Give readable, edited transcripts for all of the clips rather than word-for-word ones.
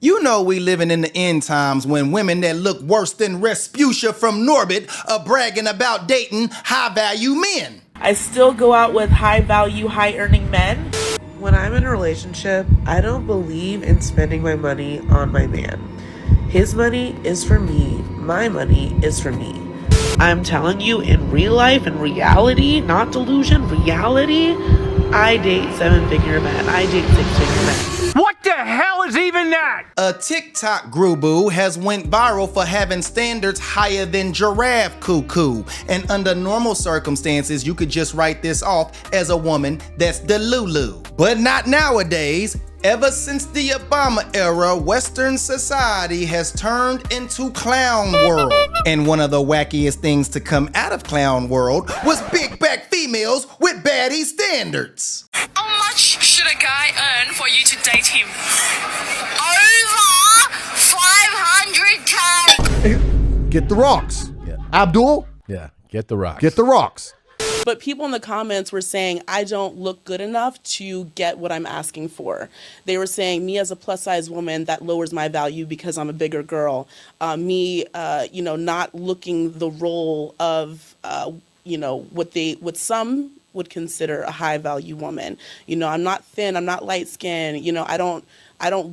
You know we living in the end times when women that look worse than Respucia from Norbit are bragging about dating high-value men. I still go out with high-value, high-earning men. When I'm in a relationship, I don't believe in spending my money on my man. His money is for me. My money is for me. I'm telling you, in real life, in reality, not delusion, reality, I date 7-figure men. I date 6-figure men. What the hell is even that? A TikTok gruboo has went viral for having standards higher than giraffe cuckoo. And under normal circumstances, you could just write this off as a woman that's delulu. But not nowadays. Ever since the Obama era, Western society has turned into clown world. And one of the wackiest things to come out of clown world was big back females with baddie standards. How much should a guy earn for you to date him? Over 500K. Get the rocks. Yeah. Abdul, Yeah, get the rocks. get the rocks. But people in the comments were saying, I don't look good enough to get what I'm asking for. They were saying, me as a plus size woman, that lowers my value because I'm a bigger girl. Not looking the role of, what some would consider a high value woman. I'm not thin, I'm not light skinned, I don't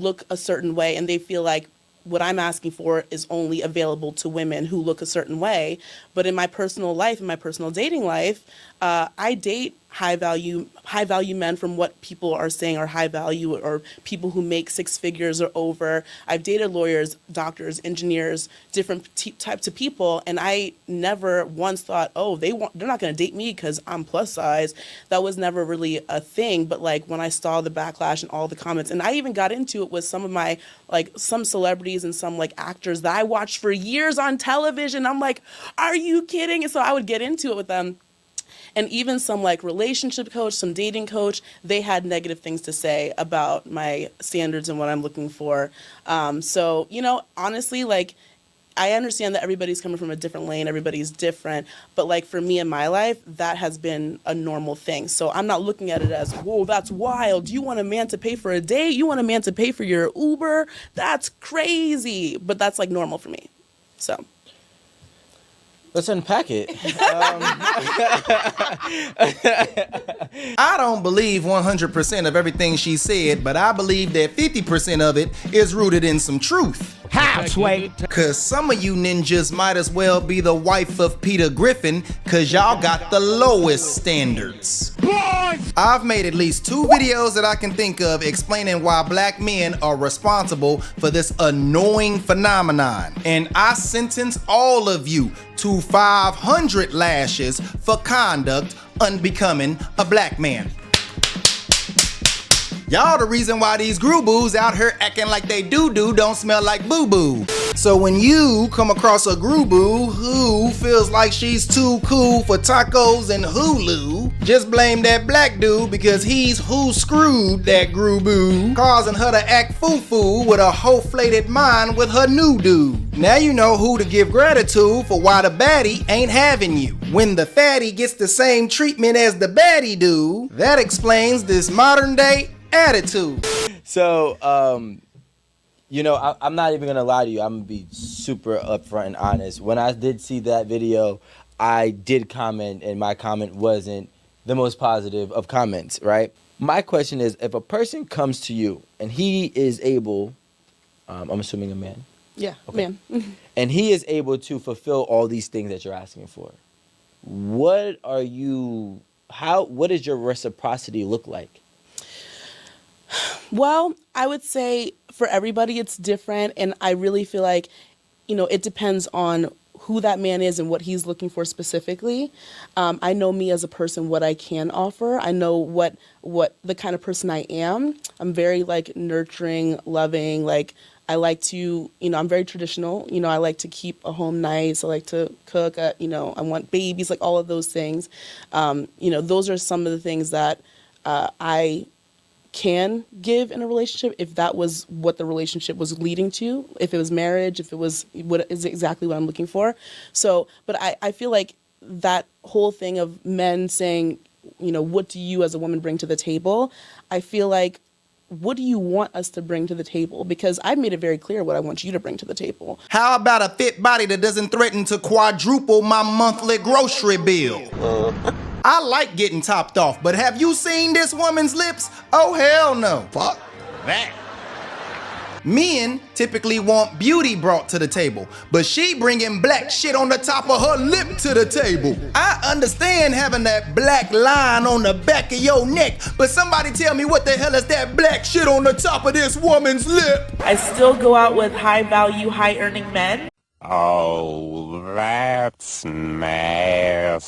look a certain way, and they feel like what I'm asking for is only available to women who look a certain way. But in my personal life, in my personal dating life, I date high value men from what people are saying are high value, or people who make 6 figures or over. I've dated lawyers, doctors, engineers, different types of people, and I never once thought, oh, they're not going to date me because I'm plus size. That was never really a thing. But like when I saw the backlash and all the comments, and I even got into it with some of my some celebrities and some actors that I watched for years on television. I'm like, are you kidding? And so I would get into it with them. And even some relationship coach, some dating coach, they had negative things to say about my standards and what I'm looking for. Honestly, I understand that everybody's coming from a different lane, everybody's different, but for me in my life, that has been a normal thing. So I'm not looking at it as, whoa, that's wild. You want a man to pay for a date? You want a man to pay for your Uber? That's crazy. But that's normal for me. So. Let's unpack it. I don't believe 100% of everything she said, but I believe that 50% of it is rooted in some truth. How, Sway? Cause some of you ninjas might as well be the wife of Peter Griffin, cause y'all got the lowest standards. Boys! I've made at least 2 videos that I can think of explaining why black men are responsible for this annoying phenomenon. And I sentence all of you to 500 lashes for conduct unbecoming a black man. Y'all the reason why these groo-boos out here acting like they doo-doo don't smell like boo-boo. So when you come across a groo-boo who feels like she's too cool for tacos and Hulu, just blame that black dude because he's who screwed that groo-boo, causing her to act foo-foo with a whole-flated mind with her new dude. Now you know who to give gratitude for why the baddie ain't having you. When the fatty gets the same treatment as the baddie dude, that explains this modern day attitude. So, I'm not even going to lie to you. I'm going to be super upfront and honest. When I did see that video, I did comment, and my comment wasn't the most positive of comments, right? My question is, if a person comes to you and he is able, I'm assuming a man. Yeah, okay. Man. And he is able to fulfill all these things that you're asking for. What is your reciprocity look like? Well, I would say for everybody it's different, and I really feel like, it depends on who that man is and what he's looking for specifically. I know me as a person, what I can offer. I know what the kind of person I am. I'm very nurturing, loving, I like to, I'm very traditional. I like to keep a home nice. I like to cook. I want babies, all of those things. Those are some of the things that I can give in a relationship if that was what the relationship was leading to, if it was marriage, if it was what is exactly what I'm looking for. So, but I feel like that whole thing of men saying, what do you as a woman bring to the table? I feel like what do you want us to bring to the table? Because I've made it very clear what I want you to bring to the table. How about a fit body that doesn't threaten to quadruple my monthly grocery bill? I like getting topped off, but have you seen this woman's lips? Oh, hell no. Fuck that. Men typically want beauty brought to the table, but she bringing black shit on the top of her lip to the table. I understand having that black line on the back of your neck, but somebody tell me what the hell is that black shit on the top of this woman's lip? I still go out with high value, high earning men. Oh, that's nasty.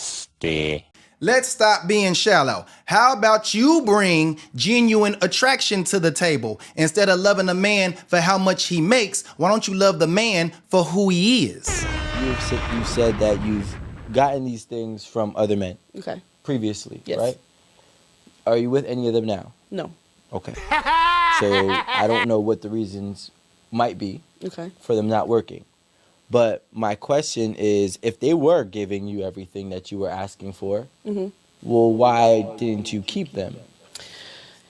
Let's stop being shallow. How about you bring genuine attraction to the table? Instead of loving a man for how much he makes, why don't you love the man for who he is? You said that you've gotten these things from other men Okay. previously, Yes. right? Are you with any of them now? No. Okay. So I don't know what the reasons might be Okay. for them not working. But my question is, if they were giving you everything that you were asking for, well, why didn't you keep them?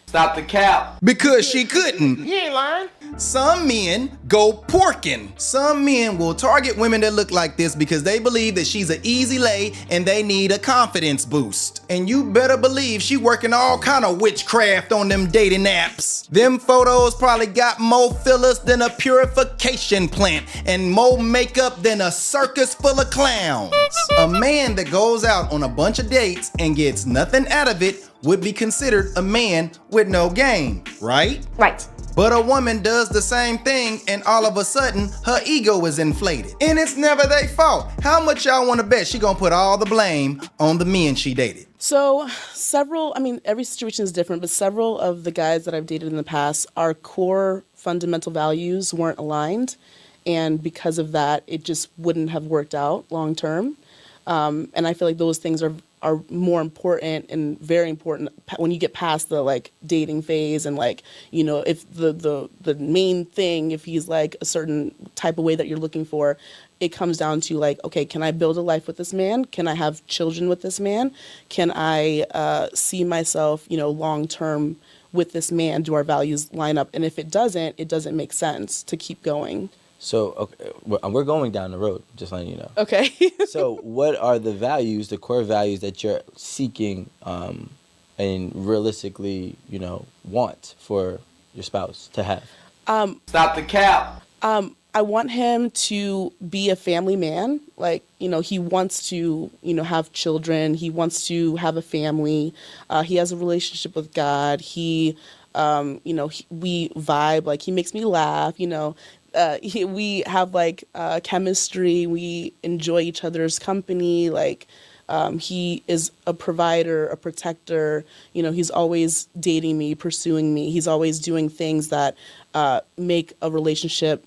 Stop the cap. Because she couldn't. You ain't lying. Some men go porking. Some men will target women that look like this because they believe that she's an easy lay and they need a confidence boost. And you better believe she working all kind of witchcraft on them dating apps. Them photos probably got more fillers than a purification plant and more makeup than a circus full of clowns. A man that goes out on a bunch of dates and gets nothing out of it would be considered a man with no game, right? Right. But a woman does the same thing and all of a sudden her ego is inflated. And it's never their fault. How much y'all wanna bet she gonna put all the blame on the men she dated? So every situation is different, but several of the guys that I've dated in the past, our core fundamental values weren't aligned. And because of that, it just wouldn't have worked out long term. And I feel like those things are more important and very important when you get past the like dating phase and like, you know, if the main thing, if he's like a certain type of way that you're looking for, it comes down to like, okay, can I build a life with this man? Can I have children with this man? Can I see myself, you know, long term with this man? Do our values line up? And if it doesn't make sense to keep going. So okay, we're going down the road, just letting you know. Okay. So what are the values, the core values that you're seeking and realistically, you know, want for your spouse to have? Stop the cap. I want him to be a family man. Like, you know, he wants to, you know, have children. He wants to have a family. He has a relationship with God. We vibe. Like, he makes me laugh, you know. We have like chemistry. We enjoy each other's company. Like, he is a provider, a protector. You know, he's always dating me, pursuing me. He's always doing things that make a relationship,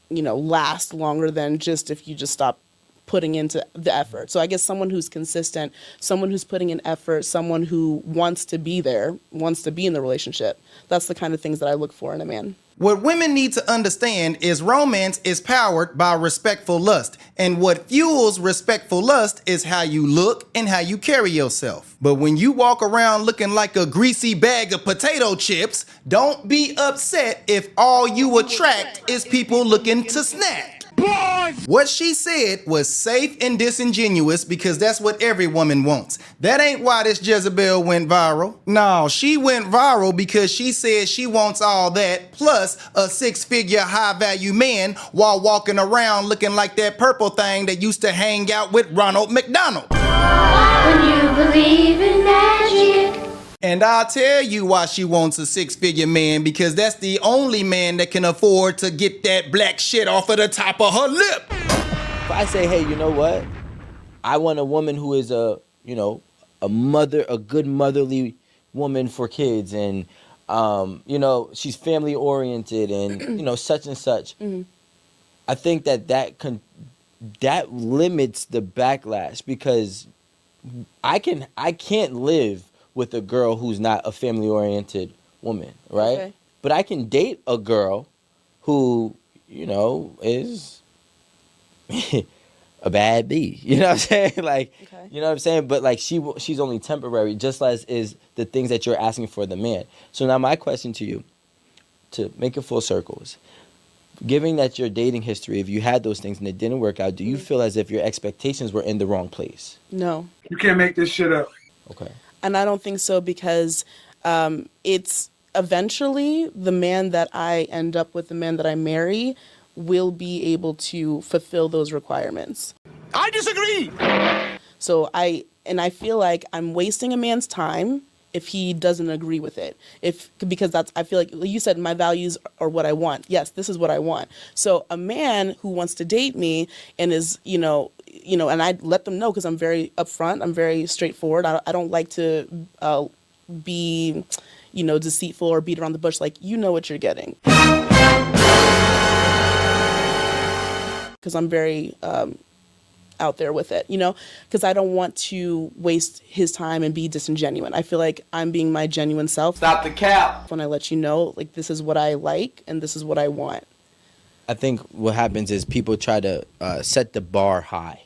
you know, last longer than just if you just stop putting into the effort. So I guess someone who's consistent, someone who's putting in effort, someone who wants to be there, wants to be in the relationship. That's the kind of things that I look for in a man. What women need to understand is romance is powered by respectful lust. And what fuels respectful lust is how you look and how you carry yourself. But when you walk around looking like a greasy bag of potato chips, don't be upset if all you attract is people looking to snack. What she said was safe and disingenuous because that's what every woman wants. That ain't why this Jezebel went viral. No, she went viral because she said she wants all that plus a 6-figure high-value man while walking around looking like that purple thing that used to hang out with Ronald McDonald. When you believe in magic. And I'll tell you why she wants a 6-figure man, because that's the only man that can afford to get that black shit off of the top of her lip. If I say, hey, you know what? I want a woman who is a good motherly woman for kids, and you know, she's family oriented, and you know, such and such. Mm-hmm. I think that limits the backlash, because I can't live with a girl who's not a family-oriented woman, right? Okay. But I can date a girl who, you know, is a bad bee. You know what I'm saying? Like, okay. You know what I'm saying? But like, she's only temporary, just as is the things that you're asking for the man. So now my question to you to make it full circles, given that your dating history, if you had those things and it didn't work out, do you feel as if your expectations were in the wrong place? No. You can't make this shit up. Okay. And I don't think so because it's eventually the man that I end up with, the man that I marry, will be able to fulfill those requirements. I disagree. So I feel like I'm wasting a man's time if he doesn't agree with it. Because I feel like you said my values are what I want. Yes, this is what I want. So a man who wants to date me and is, and I let them know because I'm very upfront, I'm very straightforward. I don't like to be, deceitful or beat around the bush. Like, you know what you're getting. Because I'm very out there with it, because I don't want to waste his time and be disingenuous. I feel like I'm being my genuine self. Stop the cap. When I let you know, like, this is what I like and this is what I want. I think what happens is people try to set the bar high,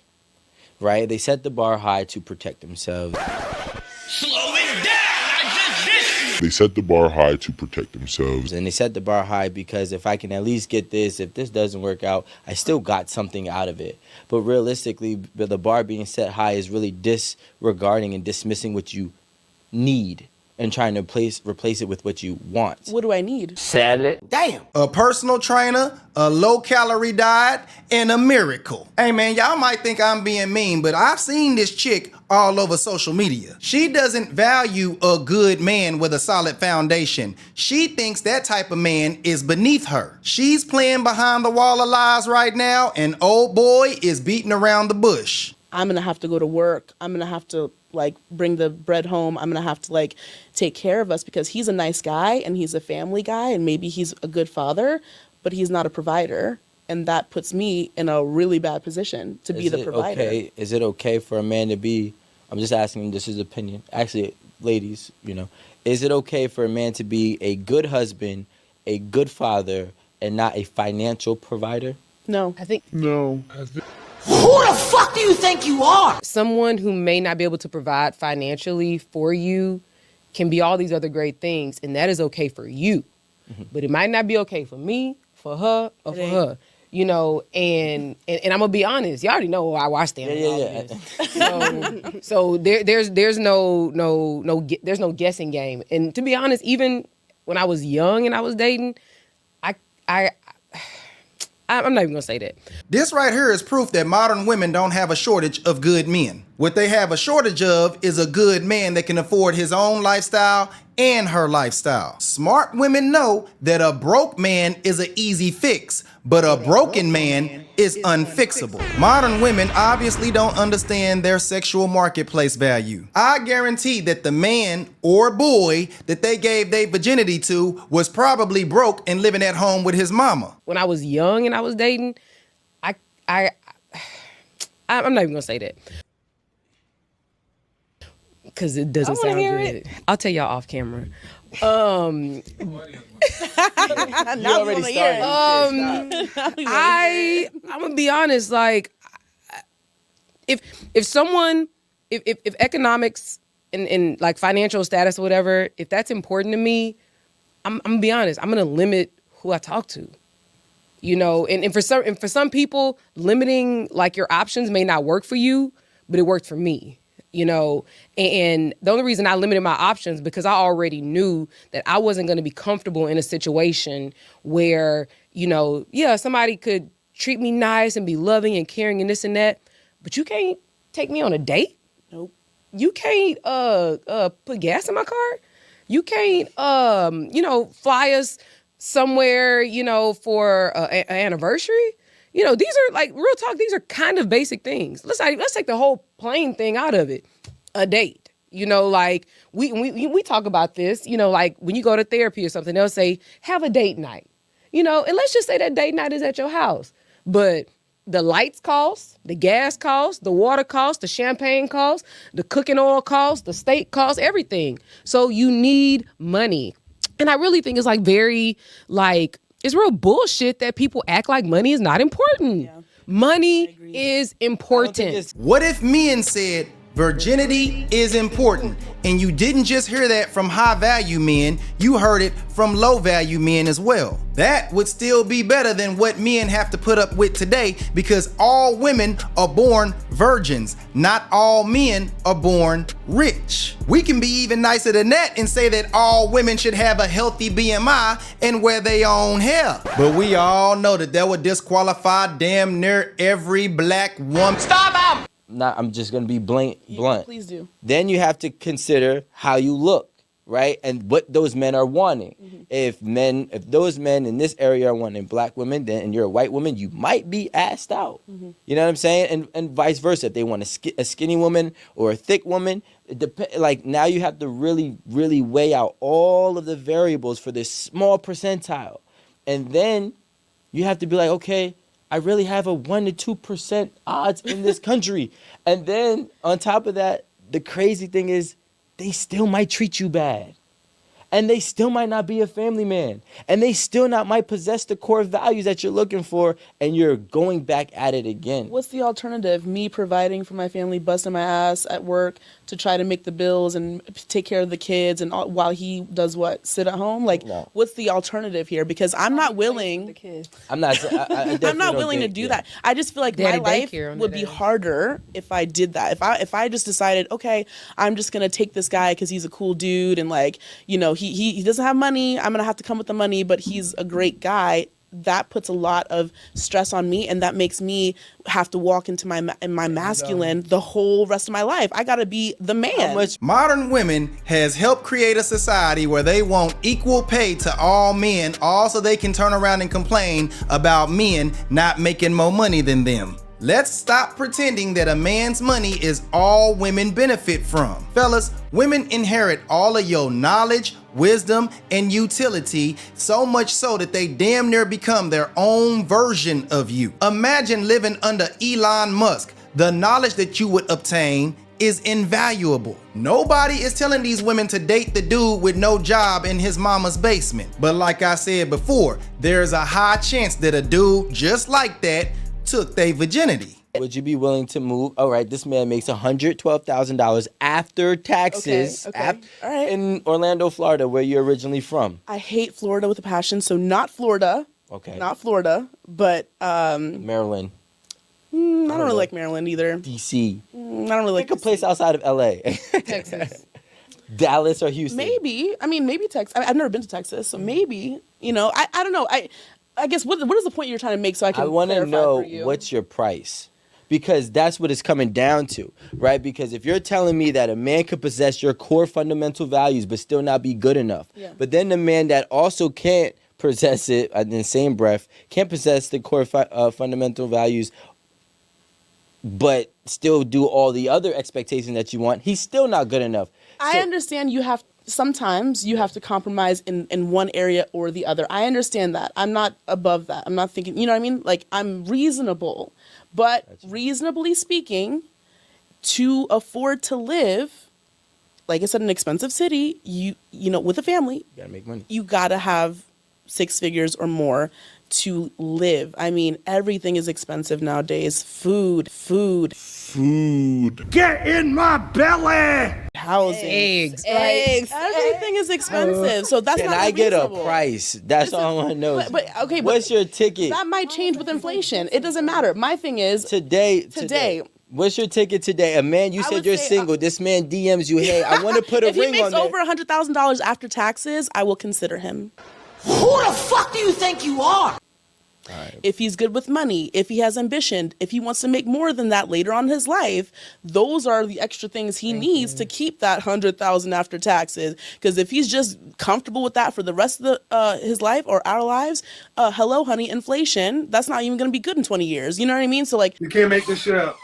right? They set the bar high to protect themselves. Slow it down. They set the bar high to protect themselves. And they set the bar high because if I can at least get this, if this doesn't work out, I still got something out of it. But realistically, the bar being set high is really disregarding and dismissing what you need and trying to replace it with what you want. What do I need? Salad. Damn. A personal trainer, a low-calorie diet, and a miracle. Hey, man, y'all might think I'm being mean, but I've seen this chick all over social media. She doesn't value a good man with a solid foundation. She thinks that type of man is beneath her. She's playing behind the wall of lies right now, and old boy is beating around the bush. I'm going to have to go to work. I'm going to have to bring the bread home. I'm going to have to take care of us because he's a nice guy and he's a family guy and maybe he's a good father, but he's not a provider. And that puts me in a really bad position to be the provider. Okay? Is it okay for a man to be, I'm just asking, this is opinion. Actually, ladies, is it okay for a man to be a good husband, a good father, and not a financial provider? No. No. Who the fuck do you think you are? Someone who may not be able to provide financially for you can be all these other great things, and that is okay for you. Mm-hmm. But it might not be okay for me, for her, or for her. And I'm gonna be honest. You already know where I stand. Yeah. So there's no guessing game. And to be honest, even when I was young and I was dating, I'm not even gonna say that. This right here is proof that modern women don't have a shortage of good men. What they have a shortage of is a good man that can afford his own lifestyle and her lifestyle. Smart women know that a broke man is an easy fix, but a broken man is unfixable. Modern women obviously don't understand their sexual marketplace value. I guarantee that the man or boy that they gave their virginity to was probably broke and living at home with his mama. When I was young and I was dating, I'm not even gonna say that. Because it doesn't sound good. I'll tell y'all off camera. You already started. I'm gonna be honest. If economics and financial status or whatever, if that's important to me, I'm gonna be honest. I'm gonna limit who I talk to. And for some people, limiting your options may not work for you, but it worked for me. And the only reason I limited my options because I already knew that I wasn't going to be comfortable in a situation where, somebody could treat me nice and be loving and caring and this and that, but you can't take me on a date. Nope. You can't put gas in my car. You can't fly us somewhere, for an anniversary. These are real talk. These are kind of basic things. Let's take the whole plane thing out of it. A date, we talk about this. When you go to therapy or something, they'll say have a date night. And let's just say that date night is at your house, but the lights cost, the gas cost, the water cost, the champagne cost, the cooking oil cost, the steak cost, everything. So you need money, and I really think it's it's real bullshit that people act like money is not important. Yeah. Money is important. What if men said, Virginity is important, and you didn't just hear that from high-value men, you heard it from low-value men as well. That would still be better than what men have to put up with today, because all women are born virgins, not all men are born rich. We can be even nicer than that and say that all women should have a healthy BMI and wear their own hair. But we all know that would disqualify damn near every black woman. Stop him! I'm just gonna be blunt. Please do. Then you have to consider how you look, right? And what those men are wanting. Mm-hmm. If those men in this area are wanting black women, then and you're a white woman, you might be asked out. Mm-hmm. You know what I'm saying? And vice versa. If they want a skinny woman or a thick woman, like now you have to really, really weigh out all of the variables for this small percentile. And then you have to be like, okay, I really have a 1% to 2% odds in this country. And then on top of that, the crazy thing is they still might treat you bad. And they still might not be a family man. And they still might possess the core values that you're looking for, and you're going back at it again. What's the alternative? Me providing for my family, busting my ass at work to try to make the bills and take care of the kids, and while he does what? Sit at home? Like, No. What's the alternative here? Because I'm not willing. I'm not. I'm not willing to do that. I just feel like my life would be harder if I did that. If I just decided, okay, I'm just gonna take this guy because he's a cool dude, and like, you know, he doesn't have money. I'm gonna have to come with the money, but he's a great guy. That puts a lot of stress on me, and that makes me have to walk into my masculine the whole rest of my life. I gotta be the man. Modern women has helped create a society where they want equal pay to all men, all so they can turn around and complain about men not making more money than them. Let's stop pretending that a man's money is all women benefit from. Fellas, women inherit all of your knowledge, wisdom, and utility, so much so that they damn near become their own version of you. Imagine living under Elon Musk. The knowledge that you would obtain is invaluable. Nobody is telling these women to date the dude with no job in his mama's basement. But like I said before, there's a high chance that a dude just like that took their virginity. Would you be willing to move? All right, this man makes $112,000 after taxes Okay. All right. in Orlando, Florida, where you're originally from. I hate Florida with a passion, so not Florida. Okay. Not Florida, but Maryland. I don't really like Maryland either. DC. I don't really like Pick a place outside of LA. Texas. Dallas or Houston. Maybe. I mean, maybe Texas. I've never been to Texas, so maybe. You know, I don't know. I guess what is the point you're trying to make so I can want to clarify know for you? what's your price. Because that's what it's coming down to, right? Because if you're telling me that a man could possess your core fundamental values but still not be good enough, but then the man that also can't possess it in the same breath, can't possess the core fundamental values but still do all the other expectations that you want, he's still not good enough. I understand sometimes you have to compromise in one area or the other. I understand that. I'm not above that. I'm not thinking, you know what I mean? Like, I'm reasonable. But reasonably speaking, to afford to live, like I said, in an expensive city, you know, with a family, You gotta make money. you gotta have 6 figures or more to live. I mean, everything is expensive nowadays. Food. Get in my belly! Housing. Eggs. Everything is expensive. So that's Can not I get a unreasonable. price? That's all I want to know. But okay, What's your ticket? That might change with inflation. It doesn't matter. My thing is Today. What's your ticket today? A man, you I said would you're say, single. This man DMs you, hey, I want to put a if he ring makes on there. over $100,000 after taxes, I will consider him. Who the fuck do you think you are? If he's good with money, if he has ambition, if he wants to make more than that later on in his life, those are the extra things he needs to keep that $100,000 after taxes. Because if he's just comfortable with that for the rest of his life or our lives, hello, honey, inflation, that's not even going to be good in 20 years. You know what I mean? So like, You can't make this shit up.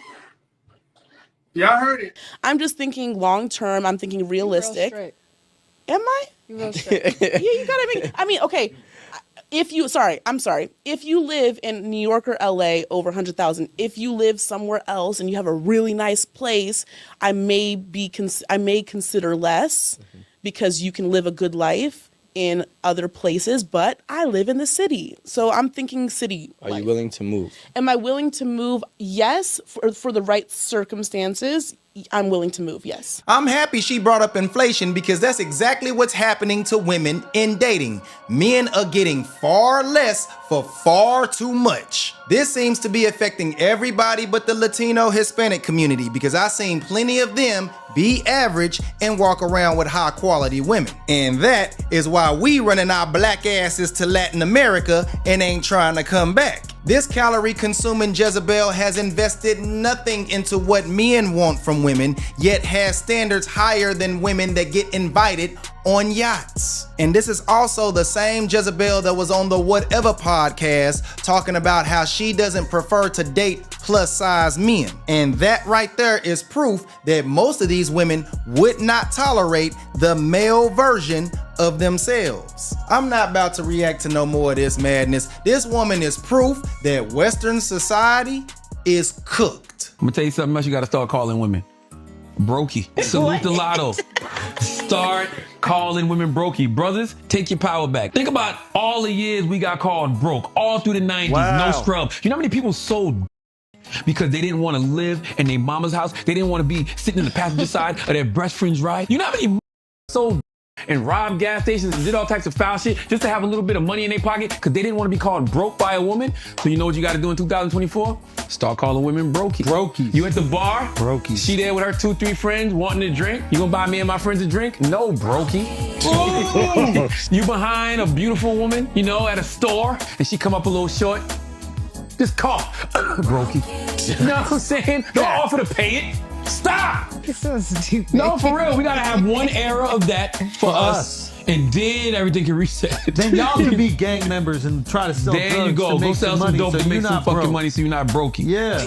Y'all heard it. I'm just thinking long term. I'm thinking realistic. Am I? Real straight. Yeah, you gotta make. I mean, okay. If you live in New York or LA over 100,000, if you live somewhere else and you have a really nice place, I may consider less because you can live a good life in other places, but I live in the city. So I'm thinking city. Are you willing to move? Am I willing to move? Yes, for the right circumstances. I'm willing to move, yes. I'm happy she brought up inflation because that's exactly what's happening to women in dating. Men are getting far less for far too much. This seems to be affecting everybody but the Latino Hispanic community because I've seen plenty of them be average and walk around with high quality women. And that is why we running our black asses to Latin America and ain't trying to come back. This calorie consuming Jezebel has invested nothing into what men want from women, yet has standards higher than women that get invited on yachts. And this is also the same Jezebel that was on the Whatever podcast talking about how she doesn't prefer to date plus size men. And that right there is proof that most of these women would not tolerate the male version of themselves. I'm not about to react to no more of this madness. This woman is proof that Western society is cooked. I'm gonna tell you something else you gotta start calling women. Brokey. Salute the lotto. Start calling women brokey. Brothers, take your power back. Think about all the years we got called broke, all through the 90s, no scrub. You know how many people sold because they didn't want to live in their mama's house? They didn't want to be sitting in the passenger side of their best friend's ride? You know how many sold and robbed gas stations and did all types of foul shit just to have a little bit of money in their pocket because they didn't want to be called broke by a woman? So you know what you got to do in 2024? Start calling women brokey. Brokey. You at the bar? Brokey. She there with her 2-3 friends wanting to drink? You gonna buy me and my friends a drink? No, brokey. You behind a beautiful woman, you know, at a store, and she come up a little short? Just call. Brokey. You know what I'm saying? Don't offer to pay it. Stop! It's so stupid. No, for real. We gotta have one era of that for us. And then everything can reset. Then y'all can be gang members and try to sell drugs. There you go. To Go make sell some money dope so to make you're some not fucking broke. money so you're not brokey. Yeah.